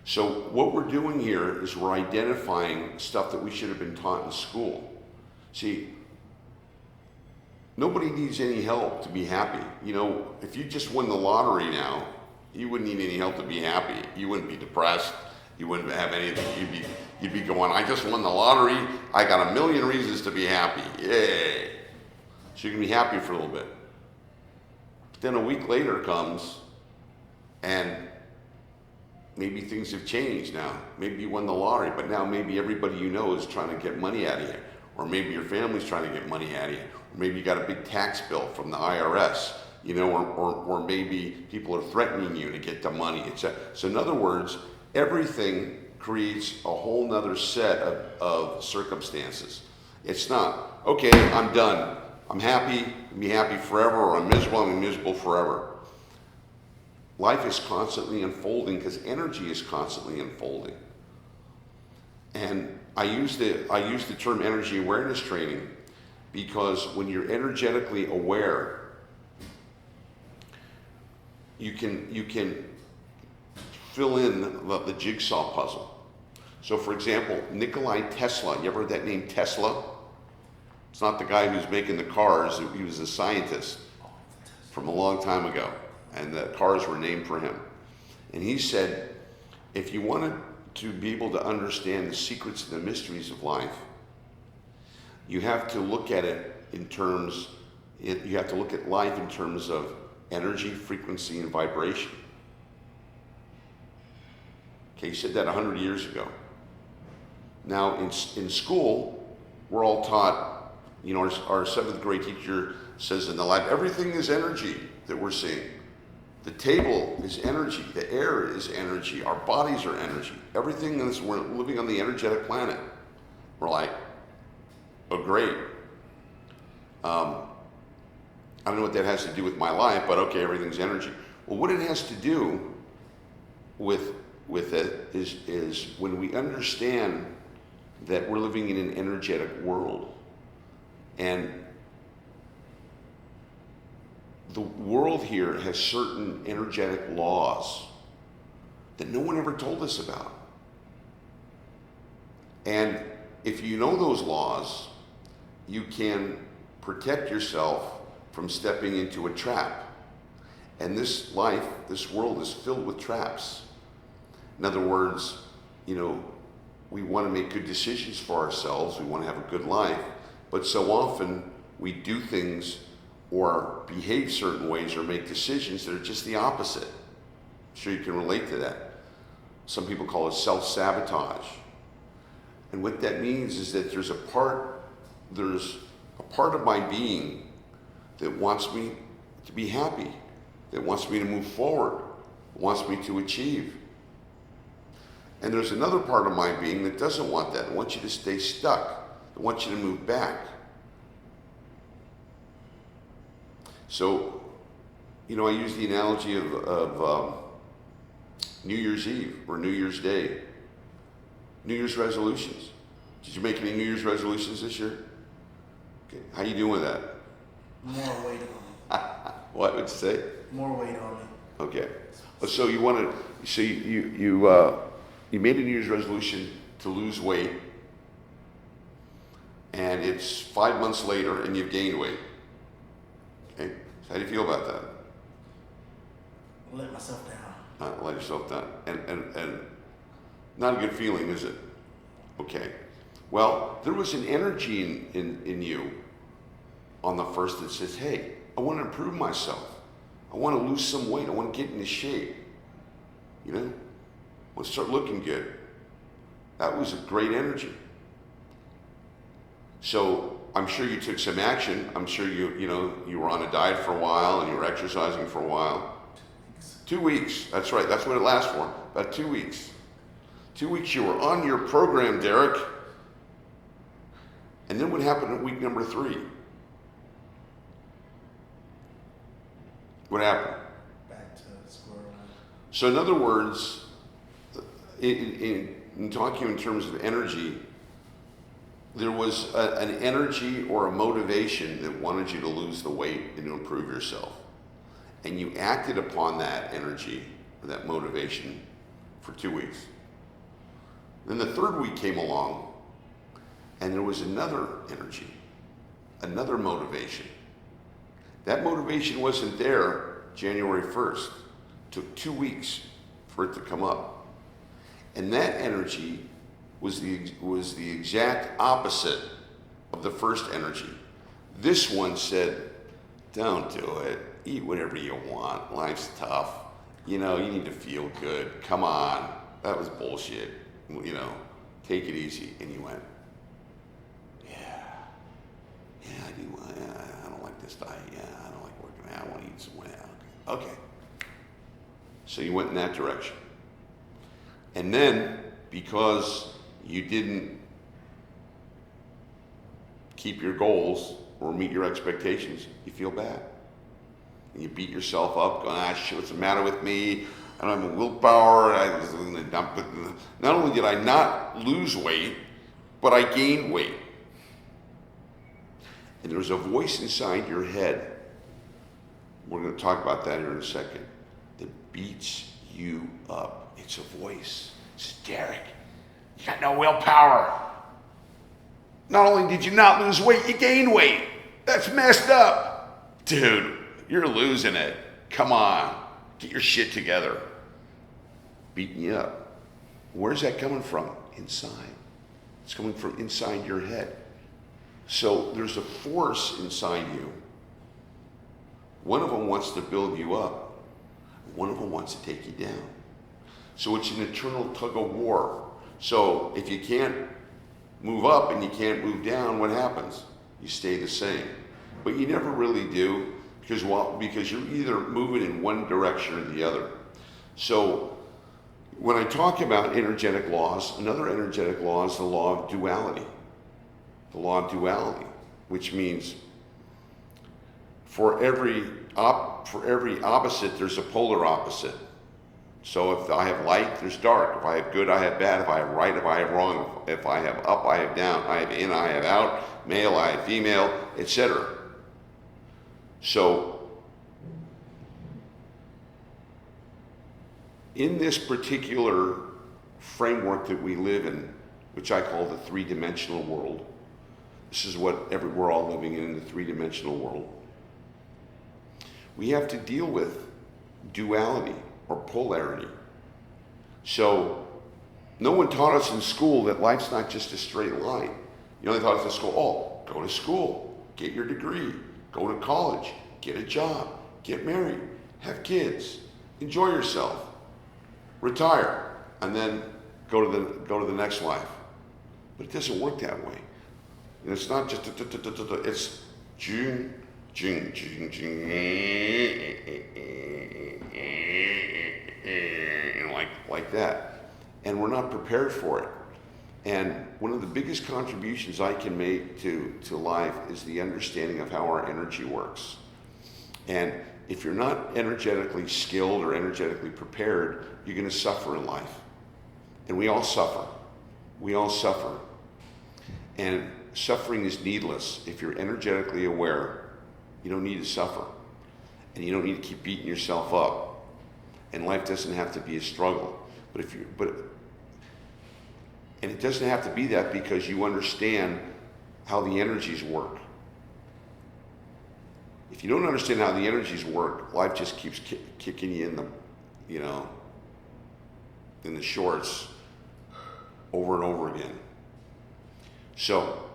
So what we're doing here is we're identifying stuff that we should have been taught in school. See, nobody needs any help to be happy. You know, if you just won the lottery now, you wouldn't need any help to be happy. You wouldn't be depressed. You wouldn't have anything. You'd be going, I just won the lottery. I got a million reasons to be happy. Yay. So you can be happy for a little bit. But then a week later comes and maybe things have changed now. Maybe you won the lottery, but now maybe everybody you know is trying to get money out of you. Or maybe your family's trying to get money out of you. Or maybe you got a big tax bill from the IRS, you know, or maybe people are threatening you to get the money. So in other words, everything creates a whole nother set of circumstances. It's not, okay, I'm done. I'm happy, I'll be happy forever, or I'm miserable forever. Life is constantly unfolding because energy is constantly unfolding. And I use the term energy awareness training because when you're energetically aware, you can fill in the jigsaw puzzle. So for example, Nikola Tesla, you ever heard that name Tesla? It's not the guy who's making the cars, he was a scientist from a long time ago, and the cars were named for him. And he said, if you wanted to be able to understand the secrets and the mysteries of life, you have to look at it in terms, you have to look at life in terms of energy, frequency, and vibration. Okay, he said that 100 years ago. Now in school, we're all taught, you know, our 7th grade teacher says in the lab, everything is energy that we're seeing. The table is energy, the air is energy, our bodies are energy. Everything is, we're living on the energetic planet. We're like, oh great. I don't know what that has to do with my life, but okay, everything's energy. Well, what it has to do with it is when we understand that we're living in an energetic world, and the world here has certain energetic laws that no one ever told us about. And if you know those laws, you can protect yourself from stepping into a trap. And this life, this world is filled with traps. In other words, you know, we want to make good decisions for ourselves, we want to have a good life, but so often we do things or behave certain ways or make decisions that are just the opposite. I'm sure you can relate to that. Some people call it self-sabotage. And what that means is that there's a part of my being that wants me to be happy, that wants me to move forward, wants me to achieve. And there's another part of my being that doesn't want that. It wants you to stay stuck. It wants you to move back. So, you know, I use the analogy of New Year's Eve or New Year's Day. New Year's resolutions. Did you make any New Year's resolutions this year? Okay. How you doing with that? More weight on me. What would you say? More weight on me. Okay. So you want to, so you made a New Year's resolution to lose weight, and it's 5 months later and you've gained weight. Okay. So how do you feel about that? Let myself down. Let yourself down. And not a good feeling, is it? Okay. Well, there was an energy in you on the first that says, hey, I want to improve myself. I want to lose some weight. I want to get into shape. You know? I want to start looking good. That was a great energy. So I'm sure you took some action. I'm sure you were on a diet for a while and you were exercising for a while. 2 weeks. That's right. That's what it lasts for. About 2 weeks. 2 weeks you were on your program, Derek. And then what happened at week number 3? What happened? Back to square one. So in other words, in talking in terms of energy, there was an energy or a motivation that wanted you to lose the weight and to improve yourself. And you acted upon that energy or that motivation for 2 weeks. Then the third week came along, and there was another energy, another motivation. That motivation wasn't there January 1st. It took 2 weeks for it to come up. And that energy was the exact opposite of the first energy. This one said, don't do it. Eat whatever you want. Life's tough. You know, you need to feel good. Come on. That was bullshit. You know, take it easy. And you went, yeah, I do. I don't like this diet. Yeah, I don't like working out. I want to eat some way out. Okay. So you went in that direction. And then, because you didn't keep your goals or meet your expectations, you feel bad. And you beat yourself up, going, shit, what's the matter with me? I don't have a willpower. Not only did I not lose weight, but I gained weight. And there's a voice inside your head, we're going to talk about that here in a second, that beats you up. It's a voice. It's Derek. You got no willpower. Not only did you not lose weight, you gained weight. That's messed up. Dude, you're losing it. Come on. Get your shit together. Beating you up. Where's that coming from? Inside. It's coming from inside your head. So there's a force inside you. One of them wants to build you up. One of them wants to take you down. So it's an eternal tug of war. So if you can't move up and you can't move down, what happens? You stay the same. But you never really do because you're either moving in one direction or the other. So when I talk about energetic laws, another energetic law is the law of duality. The law of duality, which means for every opposite, there's a polar opposite. So if I have light, there's dark. If I have good, I have bad. If I have right, if I have wrong. If I have up, I have down. I have in, I have out. Male, I have female, etc. So in this particular framework that we live in, which I call the three-dimensional world, this is what we're all living in the three-dimensional world. We have to deal with duality or polarity. So no one taught us in school that life's not just a straight line. You know, they taught us in school, go to school, get your degree, go to college, get a job, get married, have kids, enjoy yourself, retire, and then go to the next life. But it doesn't work that way. And it's not just it's June, like that. And we're not prepared for it. And one of the biggest contributions I can make to life is the understanding of how our energy works. And if you're not energetically skilled or energetically prepared, you're going to suffer in life. And we all suffer. We all suffer. And suffering is needless. If you're energetically aware, you don't need to suffer. And you don't need to keep beating yourself up. And life doesn't have to be a struggle. And it doesn't have to be that because you understand how the energies work. If you don't understand how the energies work, life just keeps kicking you in the shorts over and over again. So